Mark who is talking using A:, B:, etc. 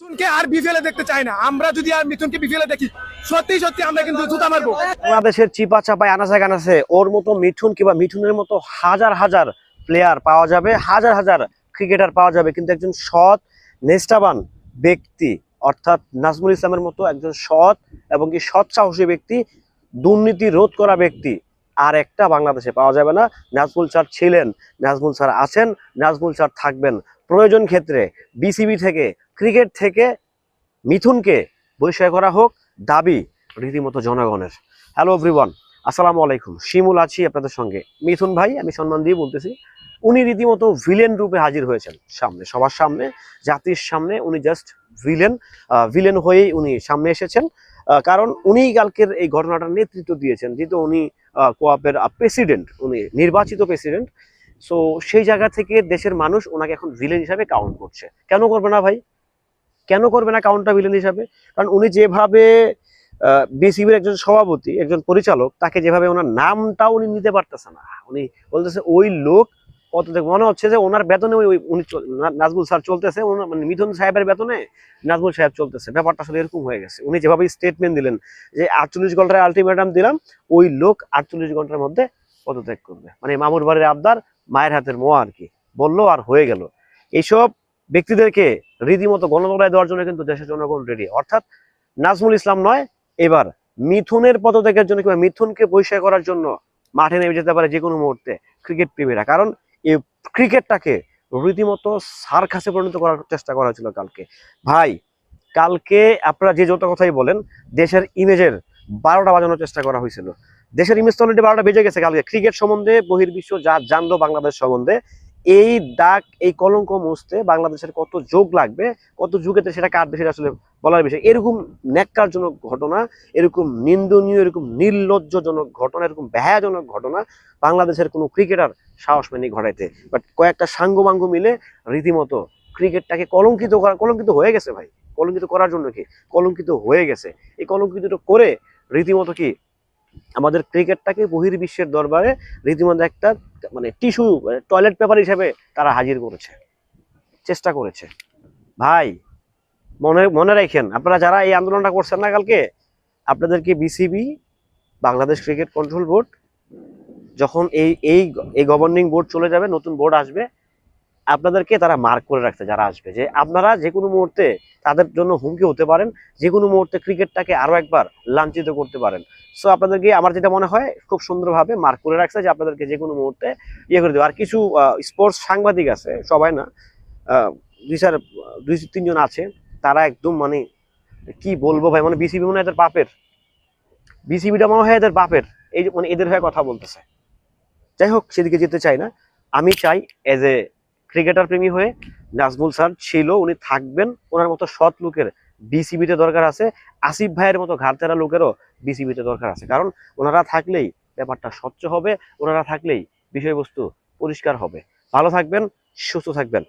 A: মিঠুনকে আর BPL দেখতে চাই না। আমরা যদি আর মিঠুনকে বিপিএল দেখি, সত্যি সত্যি আমরা কিন্তু জুতা মারবো।
B: বাংলাদেশের চিপা চাপায় আনাচে কানাচে ওর মতো মিঠুন কিংবা মিঠুনের মতো হাজার হাজার প্লেয়ার পাওয়া যাবে, হাজার হাজার ক্রিকেটার পাওয়া যাবে, কিন্তু একজন সৎ নিষ্ঠাবান ব্যক্তি অর্থাৎ নাজমুল ইসলামের মতো একজন সৎ এবং কি সৎ সাহসী ব্যক্তি, দুর্নীতি রোধ করা ব্যক্তি আর একটা বাংলাদেশে পাওয়া যাবে না। নাজমুল স্যার ছিলেন, নাজমুল স্যার আছেন, নাজমুল স্যার থাকবেন। প্রয়োজন ক্ষেত্রে বিসিবি থেকে, ক্রিকেট থেকে মিথুনকে বহিষ্কার করা হোক, দাবি রীতিমতো জনগণের। হ্যালো এভরিওয়ান, আসসালামু আলাইকুম। শিমুল আছি আপনাদের সঙ্গে। মিথুন ভাই, আমি সম্মান দিয়ে বলতেছি, উনি রীতিমতো ভিলেন রূপে হাজির হয়েছেন সামনে, সবার সামনে, জাতির সামনে। উনি জাস্ট ভিলেন হয়েই উনি সামনে এসেছেন, কারণ উনি কালকের এই ঘটনাটার নেতৃত্ব দিয়েছেন, যেহেতু উনি কোয়াপের প্রেসিডেন্ট, উনি নির্বাচিত প্রেসিডেন্ট। সো সেই জায়গা থেকে দেশের মানুষ ওনাকে এখন ভিলেন হিসাবে কাউন্ট করছে। কেন করবে না ভাই, কেন করবে না কাউন্টার ভিলেন হিসাবে? কারণ উনি যেভাবে বিসিবির একজন সভাপতি, একজন পরিচালক, তাকে যেভাবে ওনার নামটাও উনি নিতে পারতেছে না। উনি বলতেছে ওই লোক কত, মনে হচ্ছে যে ওনার বেতনে উনি নাজমুল স্যার চলতেছে, মানে মিথুন সাহেবের বেতনে নাজমুল সাহেব চলতেছে। ব্যাপারটা আসলে এরকম হয়ে গেছে। উনি যেভাবে স্টেটমেন্ট দিলেন যে 48 ঘন্টার আলটিমেটাম দিলাম, ওই লোক 48 ঘন্টার মধ্যে পদত্যাগ করবে, মানে মামুর বাড়ির আবদার মায়ের হাতের মোয়া আর কি, বললো আর হয়ে গেল। এইসব ব্যক্তিদেরকে রীতিমতো গণদলায় দেওয়ার জন্য কিন্তু দেশের জনগণ রেডি। অর্থাৎ নাজমুল ইসলাম নয়, এবার মিথুনের পদত্যাগের জন্য কিংবা মিথুনকে বহিষ্কার করার জন্য মাঠে নেমে যেতে পারে যে কোনো মুহূর্তে ক্রিকেট প্রেমীরা। কারণ এই ক্রিকেটটাকে রীতিমতো সার্কাসে পরিণত করার চেষ্টা করা হয়েছিল কালকে। ভাই, কালকে আপনারা যে যত কথাই বলেন, দেশের ইমেজের 12টা বাজানোর চেষ্টা করা হয়েছিল। দেশের ইমেজ তো অলরেডি 12টা বেজে গেছে কালকে। ক্রিকেট সম্বন্ধে বহির্বিশ্ব যা জানলো বাংলাদেশ সম্বন্ধে, এই দাগ, এই কলঙ্ক মুছতে বাংলাদেশের কত যোগ লাগবে, কত যুগেতে সেটা কাটবে, সেটা আসলে বলার বিষয়। এরকম ন্যাক্কারজনক ঘটনা, এরকম নিন্দনীয়, এরকম নির্লজ্জজনক ঘটনা, এরকম ব্যয়াজনক ঘটনা বাংলাদেশের কোনো ক্রিকেটার সাহস পায়নি ঘটাইতে। বাট কয়েকটা সাঙ্গমাঙ্গ মিলে রীতিমতো ক্রিকেটটাকে কলঙ্কিত হয়ে গেছে ভাই। কলঙ্কিত করার জন্য কি, কলঙ্কিত হয়ে গেছে। এই কলঙ্কিতটা করে রীতিমতো কি আমাদের ক্রিকেটটাকে বহির্বিশ্বের দরবারে রীতিমতো একটা মানে টিস্যু, টয়লেট পেপার হিসেবে তারা হাজির করেছে, চেষ্টা করেছে। ভাই, মনে মনে রাখেন, আপনারা যারা এই আন্দোলনটা করছেন না কালকে, আপনাদেরকে BCB, Bangladesh cricket control board, যখন এই এই এই গভর্নিং বোর্ড চলে যাবে, নতুন বোর্ড আসবে, আপনাদেরকে তারা মার্ক করে রাখতে, যারা আসবে, যে আপনারা যে কোনো মুহূর্তে তাদের জন্য হুমকি হতে পারেন, যে কোনো মুহূর্তে ক্রিকেটটাকে আরো একবার লাঞ্ছিত করতে পারেন। সো আপনাদেরকে, আমার যেটা মনে হয়, খুব সুন্দরভাবে মার্ক করে রাখছে যে আপনাদেরকে যে কোনো মুহূর্তে ইয়ে করে দেবে। আর কিছু স্পোর্টস সাংবাদিক আছে, সবাই না, দুই তিনজন আছে, তারা একদম মানে কি বলবো ভাই, মানে বিসিবি মনে হয় এদের বাপের, বিসিবিটা মনে হয় এদের বাপের, এই মানে এদের হয়ে কথা বলতেছে। যাই হোক, সেদিকে যেতে চাই না। আমি চাই এজ এ ক্রিকেটার প্রেমী হয়ে, নাজমুল স্যার ছিল, উনি থাকবেন, ওনার মতো সৎ লোকের বিসিবিতে দরকার আছে। আসিফ ভাইয়ের মতো ঘাড়তেরা লোকেরও বিসিবিতে দরকার আছে। কারণ ওনারা থাকলেই ব্যাপারটা স্বচ্ছ হবে, ওনারা থাকলেই বিষয়বস্তু পরিষ্কার হবে। ভালো থাকবেন, সুস্থ থাকবেন।